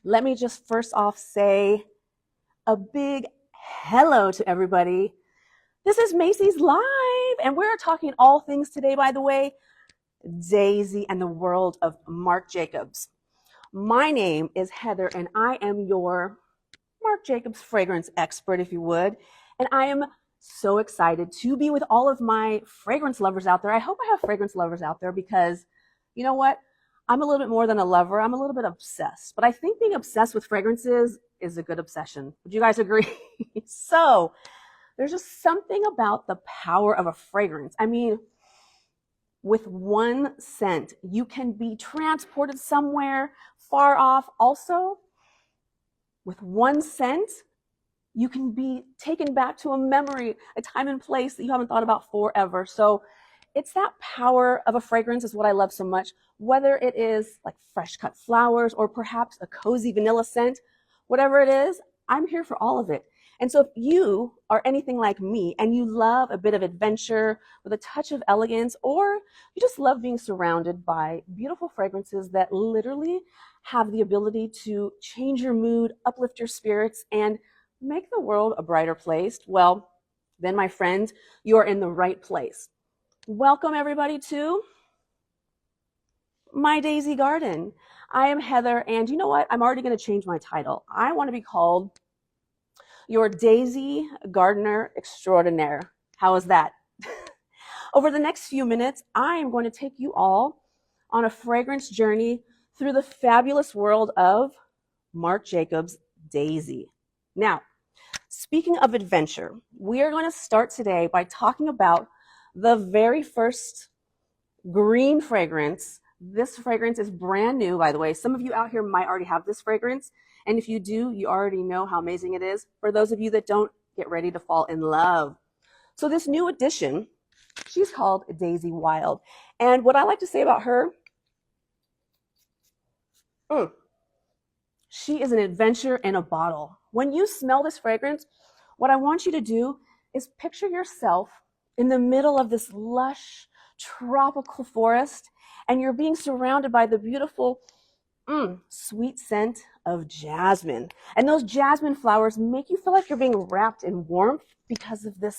Let me just first off say a big hello to everybody. This is Macy's Live, and we're talking all things today, by the way, Daisy and the world of Marc Jacobs. My name is Heather, and I am your Marc Jacobs fragrance expert, if you would. And I am so excited to be with all of my fragrance lovers out there. I hope I have fragrance lovers out there because you know what? I'm a little bit more than a lover. I'm a little bit obsessed. But I think being obsessed with fragrances is a good obsession. Would you guys agree? So there's just something about the power of a fragrance. I mean, with one scent, you can be transported somewhere far off. Also, with one scent, you can be taken back to a memory, a time and place that you haven't thought about forever. So it's that power of a fragrance is what I love so much, whether it is like fresh cut flowers or perhaps a cozy vanilla scent, whatever it is, I'm here for all of it. And so if you are anything like me and you love a bit of adventure with a touch of elegance, or you just love being surrounded by beautiful fragrances that literally have the ability to change your mood, uplift your spirits, and make the world a brighter place, well, then my friend, you're in the right place. Welcome everybody to my Daisy Garden. I am Heather, and you know what? I'm already going to change my title. I want to be called your Daisy Gardener Extraordinaire. How is that? Over the next few minutes, I am going to take you all on a fragrance journey through the fabulous world of Marc Jacobs Daisy. Now, speaking of adventure, we are going to start today by talking about the very first green fragrance. This fragrance is brand new, by the way. Some of you out here might already have this fragrance. And if you do, you already know how amazing it is. For those of you that don't, get ready to fall in love. So this new addition, she's called Daisy Wild. And what I like to say about her, she is an adventure in a bottle. When you smell this fragrance, what I want you to do is picture yourself in the middle of this lush tropical forest, and you're being surrounded by the beautiful sweet scent of jasmine. And those jasmine flowers make you feel like you're being wrapped in warmth because of the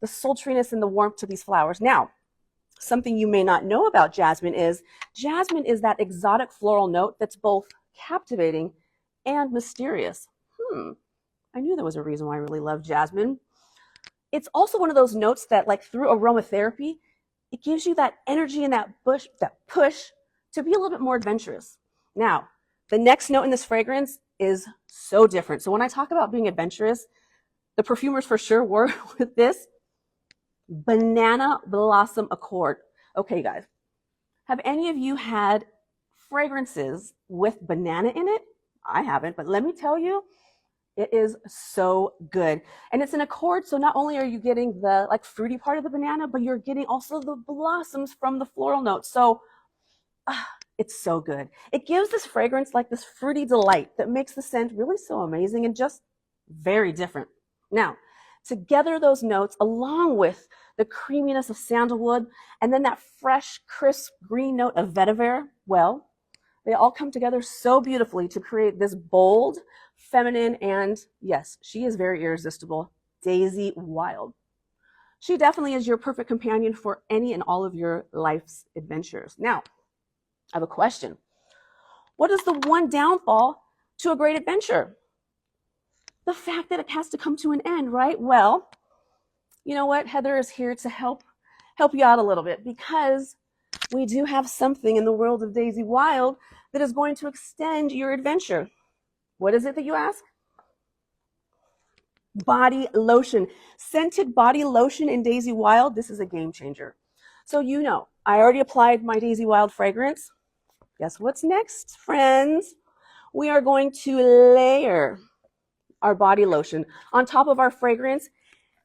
sultriness and the warmth to these flowers. Now, something you may not know about jasmine is that exotic floral note that's both captivating and mysterious. I knew there was a reason why I really love jasmine. It's also one of those notes that, like through aromatherapy, it gives you that energy and that push to be a little bit more adventurous. Now, the next note in this fragrance is so different. So when I talk about being adventurous, the perfumers for sure were with this banana blossom accord. Okay, guys, have any of you had fragrances with banana in it? I haven't, but let me tell you, it is so good. And it's an accord, so not only are you getting the like fruity part of the banana, but you're getting also the blossoms from the floral notes. So it's so good. It gives this fragrance like this fruity delight that makes the scent really so amazing and just very different. Now, together those notes, along with the creaminess of sandalwood, and then that fresh, crisp green note of vetiver, well, they all come together so beautifully to create this bold, feminine, and yes, she is very irresistible, Daisy Wild. She definitely is your perfect companion for any and all of your life's adventures. Now, I have a question. What is the one downfall to a great adventure? The fact that it has to come to an end, right? Well, you know what? Heather is here to help you out a little bit because we do have something in the world of Daisy Wild that is going to extend your adventure. What is it that you ask? Body lotion. Scented body lotion in Daisy Wild. This is a game changer. So you know, I already applied my Daisy Wild fragrance. Guess what's next, friends? We are going to layer our body lotion on top of our fragrance.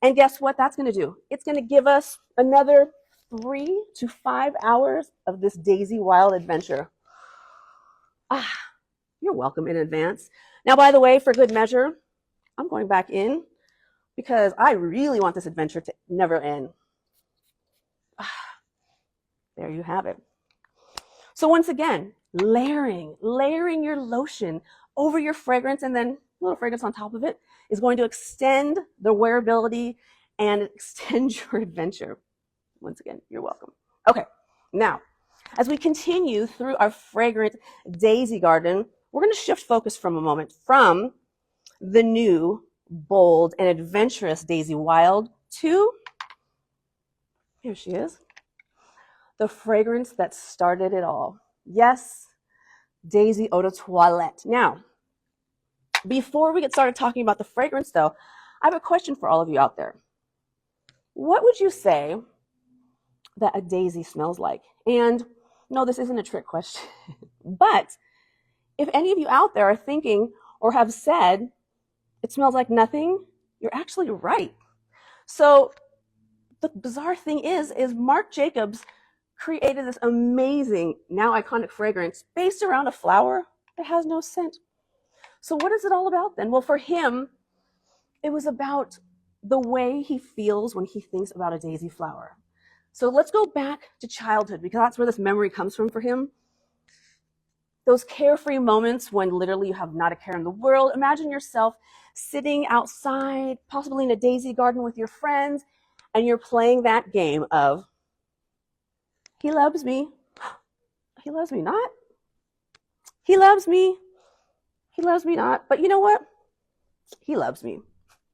And guess what that's going to do? It's going to give us another 3 to 5 hours of this Daisy Wild adventure. You're welcome in advance. Now, by the way, for good measure, I'm going back in because I really want this adventure to never end. There you have it. So once again, layering your lotion over your fragrance, and then a little fragrance on top of it is going to extend the wearability and extend your adventure. Once again, you're welcome. Okay, now, as we continue through our fragrant daisy garden, we're going to shift focus from a moment from the new, bold, and adventurous Daisy Wild to, here she is, the fragrance that started it all. Yes, Daisy Eau de Toilette. Now, before we get started talking about the fragrance, though, I have a question for all of you out there. What would you say that a daisy smells like? And no, this isn't a trick question, but if any of you out there are thinking or have said it smells like nothing, you're actually right. So the bizarre thing is Marc Jacobs created this amazing, now iconic fragrance based around a flower that has no scent. So what is it all about then? Well, for him, it was about the way he feels when he thinks about a daisy flower. So let's go back to childhood, because that's where this memory comes from for him. Those carefree moments when literally you have not a care in the world. Imagine yourself sitting outside, possibly in a daisy garden with your friends, and you're playing that game of, he loves me, he loves me not, he loves me, he loves me not, but you know what? He loves me.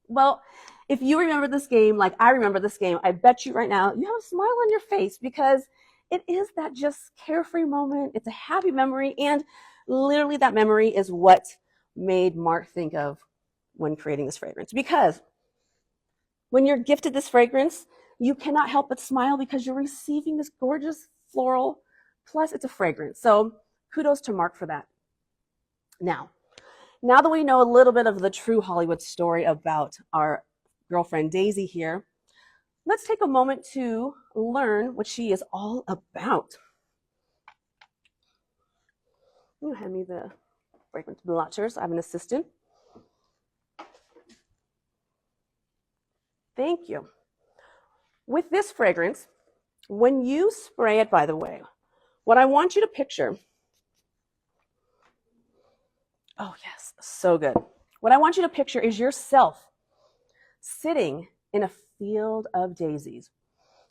Well, if you remember this game like I remember this game, I bet you right now you have a smile on your face, because it is that just carefree moment. It's a happy memory, and literally that memory is what made Marc think of when creating this fragrance. Because when you're gifted this fragrance, you cannot help but smile because you're receiving this gorgeous floral, plus it's a fragrance. So kudos to Marc for that. Now that we know a little bit of the true Hollywood story about our girlfriend Daisy here, let's take a moment to learn what she is all about. You hand me the fragrance blotchers. I have an assistant. Thank you. With this fragrance, when you spray it, by the way, what I want you to picture, oh yes, so good. What I want you to picture is yourself sitting in a field of daisies.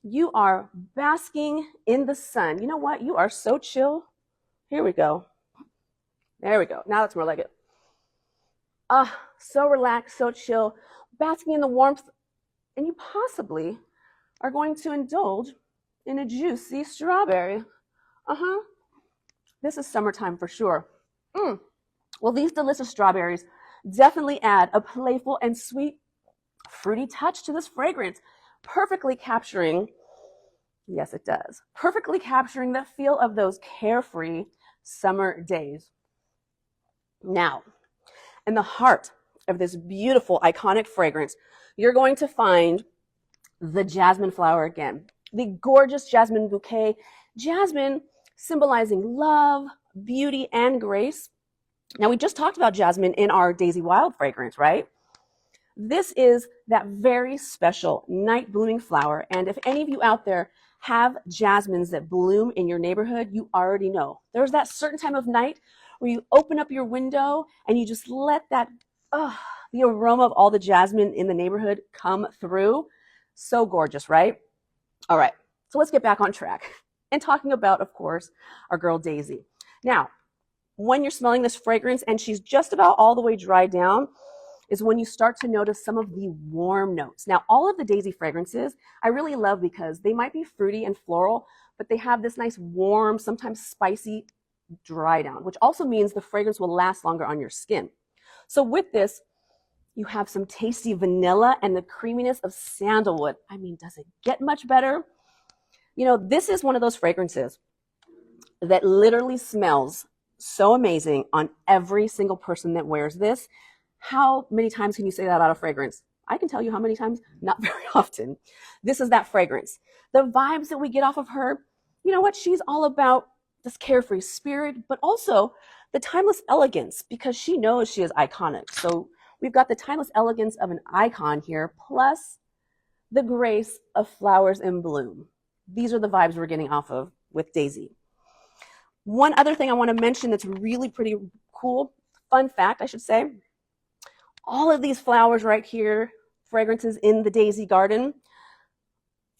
You are basking in the sun. You know what? You are so chill. Here we go. There we go. Now that's more like it. So relaxed, so chill, basking in the warmth, and you possibly are going to indulge in a juicy strawberry. This is summertime for sure. Well, these delicious strawberries definitely add a playful and sweet, fruity touch to this fragrance, perfectly capturing, yes, it does, perfectly capturing the feel of those carefree summer days. Now, in the heart of this beautiful, iconic fragrance, you're going to find the jasmine flower again. The gorgeous jasmine bouquet. Jasmine symbolizing love, beauty, and grace. Now, we just talked about jasmine in our Daisy Wild fragrance, right? This is that very special night blooming flower. And if any of you out there have jasmines that bloom in your neighborhood, you already know. There's that certain time of night where you open up your window and you just let that, the aroma of all the jasmine in the neighborhood come through. So gorgeous, right? All right, so let's get back on track and talking about, of course, our girl Daisy. Now, when you're smelling this fragrance and she's just about all the way dried down is when you start to notice some of the warm notes. Now, all of the Daisy fragrances I really love because they might be fruity and floral, but they have this nice warm, sometimes spicy dry down, which also means the fragrance will last longer on your skin. So with this, you have some tasty vanilla and the creaminess of sandalwood. I mean, does it get much better? You know, this is one of those fragrances that literally smells so amazing on every single person that wears this. How many times can you say that about a fragrance? I can tell you how many times, not very often. This is that fragrance. The vibes that we get off of her, you know what? She's all about this carefree spirit, but also the timeless elegance, because she knows she is iconic. So we've got the timeless elegance of an icon here, plus the grace of flowers in bloom. These are the vibes we're getting off of with Daisy. One other thing I want to mention that's really pretty cool, fun fact, I should say, all of these flowers right here, fragrances in the Daisy Garden,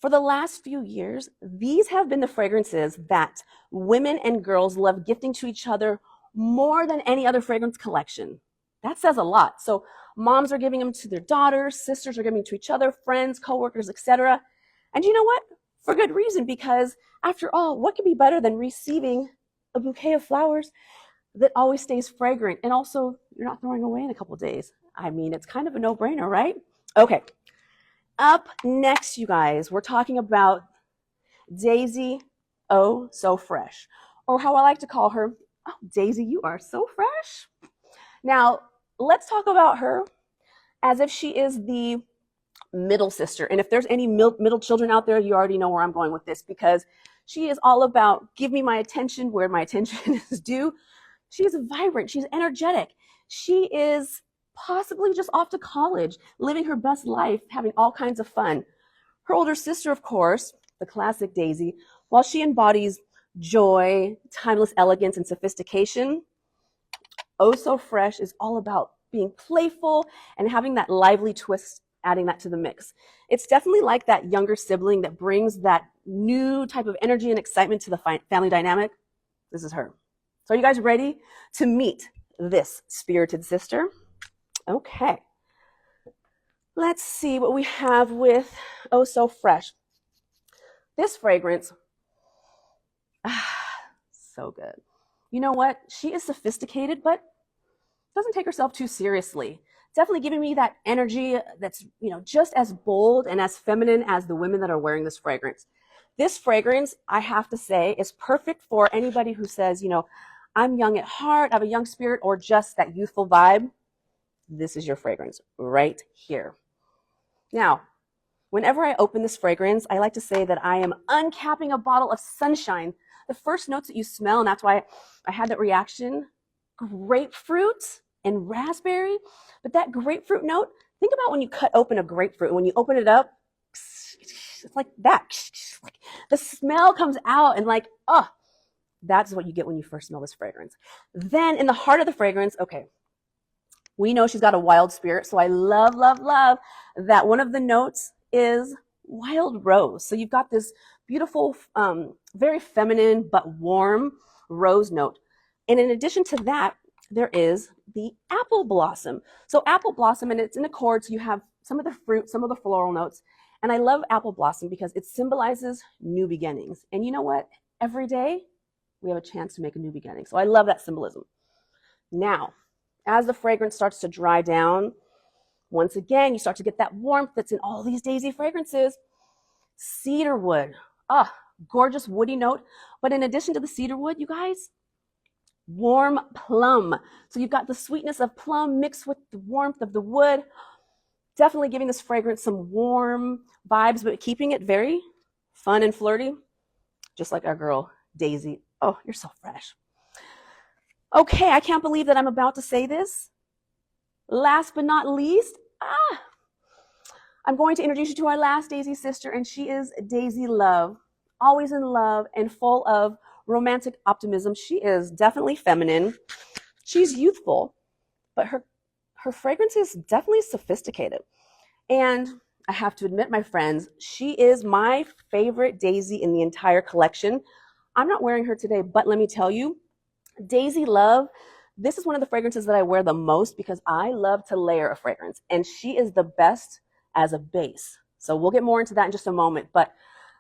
for the last few years, these have been the fragrances that women and girls love gifting to each other more than any other fragrance collection. That says a lot. So moms are giving them to their daughters, sisters are giving them to each other, friends, coworkers, etc. And you know what? For good reason, because after all, what could be better than receiving a bouquet of flowers that always stays fragrant and also you're not throwing away in a couple of days? I mean, it's kind of a no-brainer, right? Okay. Up next, you guys, we're talking about Daisy Oh So Fresh, or how I like to call her, oh, Daisy, you are so fresh. Now, let's talk about her as if she is the middle sister. And if there's any middle children out there, you already know where I'm going with this, because she is all about give me my attention where my attention is due. She's vibrant. She's energetic. She is possibly just off to college, living her best life, having all kinds of fun. Her older sister, of course, the classic Daisy, while she embodies joy, timeless elegance, and sophistication, Oh So Fresh is all about being playful and having that lively twist, adding that to the mix. It's definitely like that younger sibling that brings that new type of energy and excitement to the family dynamic. This is her. So are you guys ready to meet this spirited sister? Okay. Let's see what we have with Oh So Fresh. This fragrance, so good. You know what? She is sophisticated, but doesn't take herself too seriously. Definitely giving me that energy that's, just as bold and as feminine as the women that are wearing this fragrance. This fragrance, I have to say, is perfect for anybody who says, I'm young at heart, I have a young spirit, or just that youthful vibe. This is your fragrance right here. Now, whenever I open this fragrance, I like to say that I am uncapping a bottle of sunshine. The first notes that you smell, and that's why I had that reaction, grapefruit and raspberry. But that grapefruit note, think about when you cut open a grapefruit, and when you open it up, it's like that. The smell comes out and that's what you get when you first smell this fragrance. Then in the heart of the fragrance, okay, we know she's got a wild spirit, so I love, love, love that one of the notes is wild rose. So you've got this beautiful, very feminine but warm rose note. And in addition to that, there is the apple blossom. So apple blossom, and it's in accords. You have some of the fruit, some of the floral notes. And I love apple blossom because it symbolizes new beginnings. And you know what? Every day we have a chance to make a new beginning. So I love that symbolism. Now, as the fragrance starts to dry down, once again, you start to get that warmth that's in all these Daisy fragrances. Cedarwood, gorgeous woody note. But in addition to the cedarwood, you guys, warm plum. So you've got the sweetness of plum mixed with the warmth of the wood. Definitely giving this fragrance some warm vibes, but keeping it very fun and flirty, just like our girl, Daisy. Oh, you're so fresh. Okay, I can't believe that I'm about to say this. Last but not least, I'm going to introduce you to our last Daisy sister, and she is Daisy Love. Always in love and full of romantic optimism. She is definitely feminine. She's youthful, but her fragrance is definitely sophisticated. And I have to admit, my friends, she is my favorite Daisy in the entire collection. I'm not wearing her today, but let me tell you, Daisy Love, this is one of the fragrances that I wear the most because I love to layer a fragrance, and she is the best as a base. So we'll get more into that in just a moment, but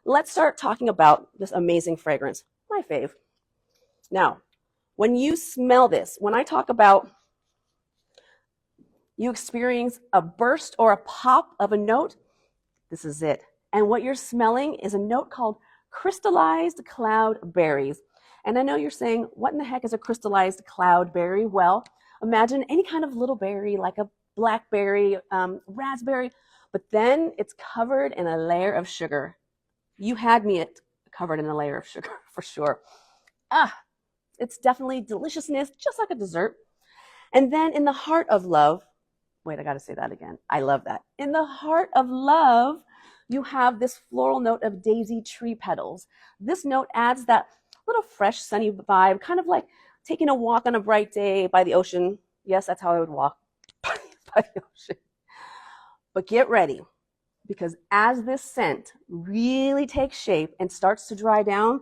let's start talking about this amazing fragrance, my fave. Now, when you smell this, when I talk about you experience a burst or a pop of a note, this is it. And what you're smelling is a note called crystallized cloudberries. And I know you're saying, what in the heck is a crystallized cloudberry? Well, imagine any kind of little berry, like a blackberry, raspberry, but then it's covered in a layer of sugar. You had me at covered in a layer of sugar for sure. It's definitely deliciousness, just like a dessert. And then in the heart of love, wait, I got to say that again. I love that. In the heart of love, you have this floral note of daisy tree petals. This note adds that little fresh, sunny vibe, kind of like taking a walk on a bright day by the ocean. Yes, that's how I would walk by the ocean. But get ready, because as this scent really takes shape and starts to dry down,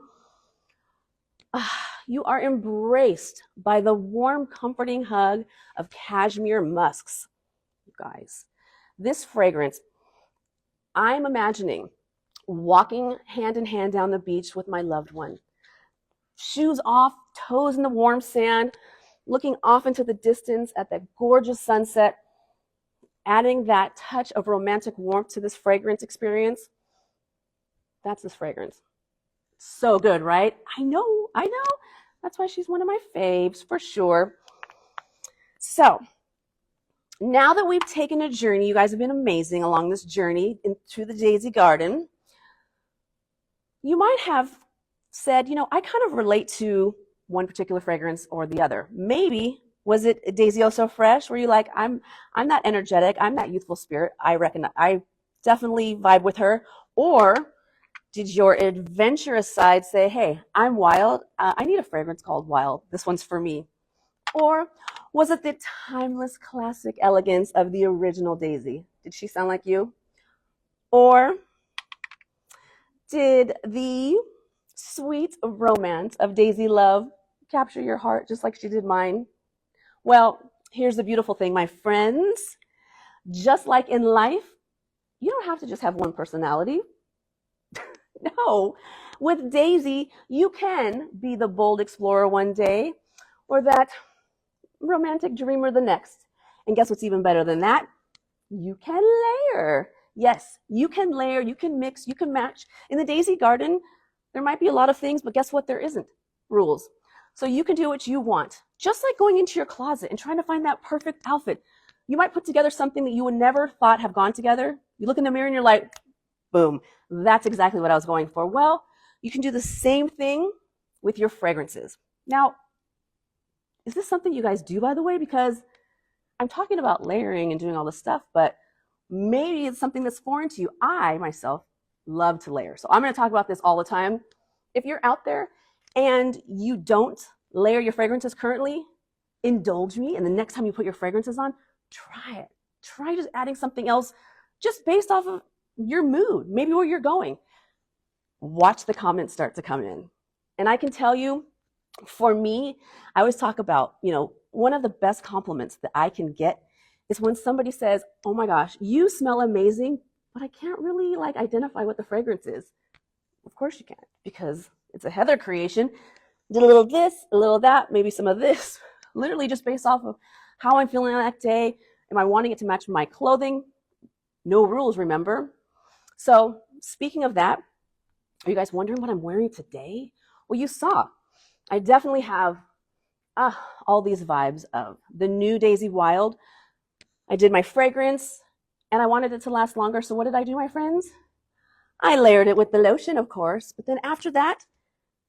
you are embraced by the warm, comforting hug of cashmere musks. You guys, this fragrance, I'm imagining walking hand in hand down the beach with my loved one. Shoes off, toes in the warm sand, looking off into the distance at that gorgeous sunset, adding that touch of romantic warmth to this fragrance experience. That's this fragrance. So good, right? I know. That's why she's one of my faves for sure. So now that we've taken a journey, you guys have been amazing along this journey through the Daisy Garden. You might have said, I kind of relate to one particular fragrance or the other. Maybe was it Daisy Oh So Fresh? Were you like, I'm that energetic, I'm that youthful spirit. I definitely vibe with her. Or did your adventurous side say, hey, I'm wild, I need a fragrance called Wild, this one's for me? Or was it the timeless classic elegance of the original Daisy? Did she sound like you? Or did the sweet romance of Daisy love capture your heart just like she did mine? Well, here's the beautiful thing, my friends. Just like in life, you don't have to just have one personality. No, with Daisy, you can be the bold explorer one day or that romantic dreamer the next. And guess what's even better than that? You can layer. Yes, you can layer, you can mix, you can match. In the Daisy Garden, there might be a lot of things, but guess what? There isn't rules. So you can do what you want. Just like going into your closet and trying to find that perfect outfit. You might put together something that you would never thought have gone together. You look in the mirror and you're like, boom, that's exactly what I was going for. Well, you can do the same thing with your fragrances. Now, is this something you guys do, by the way? Because I'm talking about layering and doing all this stuff, but maybe it's something that's foreign to you. I, myself, love to layer. So I'm going to talk about this all the time. If you're out there and you don't layer your fragrances currently, indulge me. And the next time you put your fragrances on, try it. Try just adding something else just based off of your mood, maybe where you're going. Watch the comments start to come in. And I can tell you, for me, I always talk about, one of the best compliments that I can get is when somebody says, oh my gosh, you smell amazing, but I can't really identify what the fragrance is. Of course you can't, because it's a Heather creation. Did a little this, a little that, maybe some of this, literally just based off of how I'm feeling on that day. Am I wanting it to match my clothing? No rules, remember? So speaking of that, are you guys wondering what I'm wearing today? Well, you saw, I definitely have all these vibes of the new Daisy Wild. I did my fragrance and I wanted it to last longer. So what did I do, my friends? I layered it with the lotion, of course. But then after that,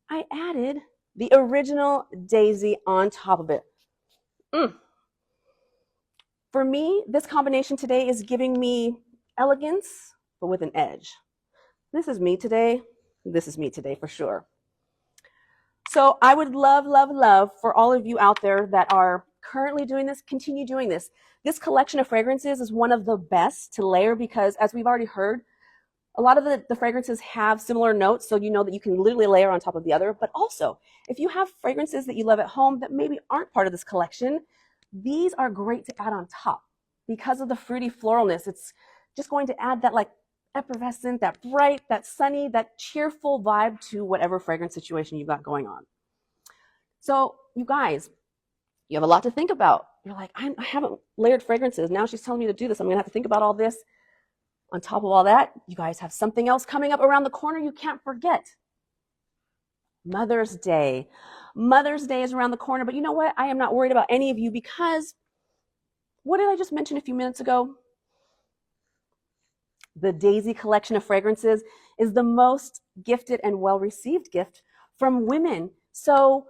I added the original Daisy on top of it. For me, this combination today is giving me elegance, but with an edge. This is me today. This is me today for sure. So I would love, love, love for all of you out there that are currently doing this, continue doing this. This collection of fragrances is one of the best to layer because, as we've already heard, a lot of the fragrances have similar notes, so you know that you can literally layer on top of the other. But also, if you have fragrances that you love at home that maybe aren't part of this collection, these are great to add on top. Because of the fruity floralness, it's just going to add that effervescent, that bright, that sunny, that cheerful vibe to whatever fragrance situation you've got going on. So you guys, you have a lot to think about. You're like, I haven't layered fragrances. Now she's telling me to do this. I'm going to have to think about all this. On top of all that, you guys have something else coming up around the corner you can't forget. Mother's Day. Mother's Day is around the corner, but you know what? I am not worried about any of you because what did I just mention a few minutes ago? The Daisy collection of fragrances is the most gifted and well-received gift from women. So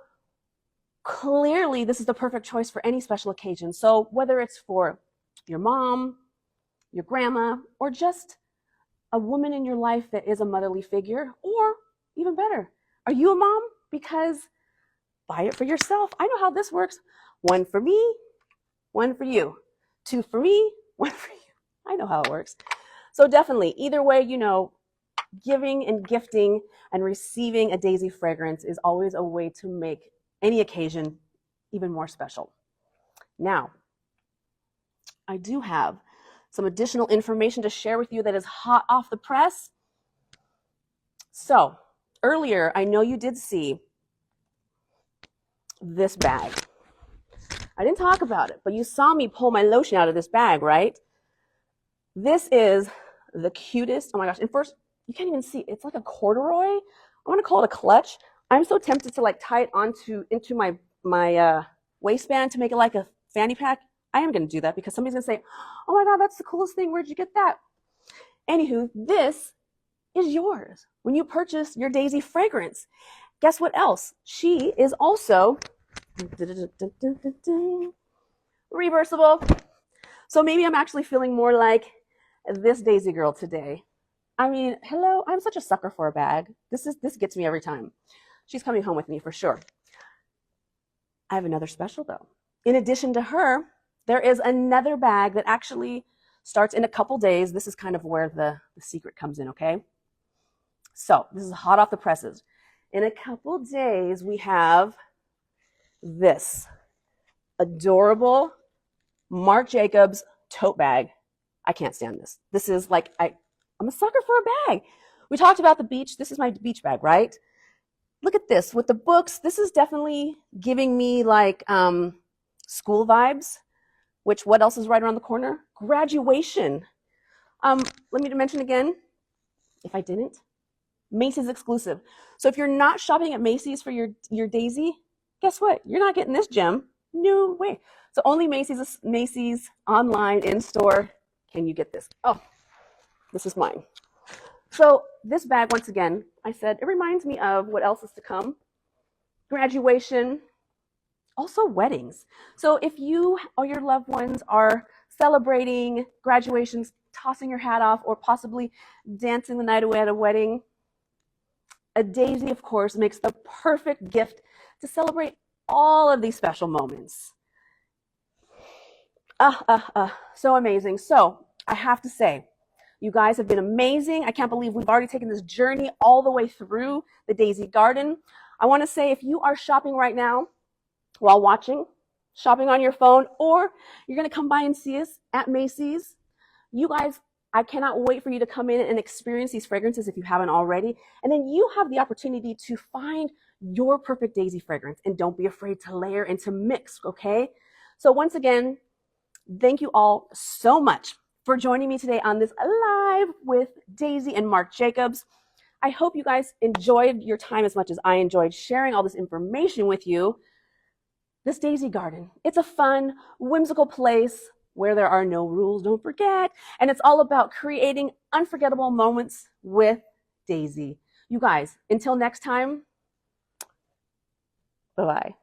clearly, this is the perfect choice for any special occasion. So whether it's for your mom, your grandma, or just a woman in your life that is a motherly figure, or even better, are you a mom? because buy it for yourself. I know how this works. One for me, one for you. Two for me, one for you. I know how it works. So definitely, either way, you know, giving and gifting and receiving a Daisy fragrance is always a way to make any occasion even more special. Now, I do have some additional information to share with you that is hot off the press. So, earlier, I know you did see this bag. I didn't talk about it, but you saw me pull my lotion out of this bag, right? This is the cutest, oh my gosh, and first, you can't even see, it's like a corduroy. I want to call it a clutch. I'm so tempted to like tie it into my waistband to make it like a fanny pack. I am going to do that because somebody's going to say, oh my God, that's the coolest thing. Where'd you get that? Anywho, this is yours when you purchase your Daisy fragrance. Guess what else? She is also reversible. So maybe I'm actually feeling more like this Daisy girl today. I mean, hello, I'm such a sucker for a bag. This gets me every time. She's coming home with me for sure. I have another special though. In addition to her, there is another bag that actually starts in a couple days. This is kind of where the secret comes in, okay? So this is hot off the presses. In a couple days, we have this adorable Marc Jacobs tote bag. I can't stand this. This is like, I'm a sucker for a bag. We talked about the beach. This is my beach bag, right? Look at this with the books. This is definitely giving me like school vibes, which what else is right around the corner? Graduation. Let me mention again, if I didn't, Macy's exclusive. So if you're not shopping at Macy's for your Daisy, guess what? You're not getting this gem. No way. So only Macy's online, in-store, can you get this. Oh, this is mine. So this bag, once again, I said, it reminds me of what else is to come. Graduation, also weddings. So if you or your loved ones are celebrating graduations, tossing your hat off, or possibly dancing the night away at a wedding, a Daisy, of course, makes the perfect gift to celebrate all of these special moments. So amazing. So I have to say, you guys have been amazing. I can't believe we've already taken this journey all the way through the Daisy Garden. I want to say if you are shopping right now while watching, shopping on your phone, or you're going to come by and see us at Macy's, you guys, I cannot wait for you to come in and experience these fragrances if you haven't already. And then you have the opportunity to find your perfect Daisy fragrance. And don't be afraid to layer and to mix, okay? So once again, thank you all so much for joining me today on this live with Daisy and Marc Jacobs. I hope you guys enjoyed your time as much as I enjoyed sharing all this information with you. This Daisy Garden, it's a fun, whimsical place where there are no rules, don't forget. And it's all about creating unforgettable moments with Daisy. You guys, until next time, bye-bye.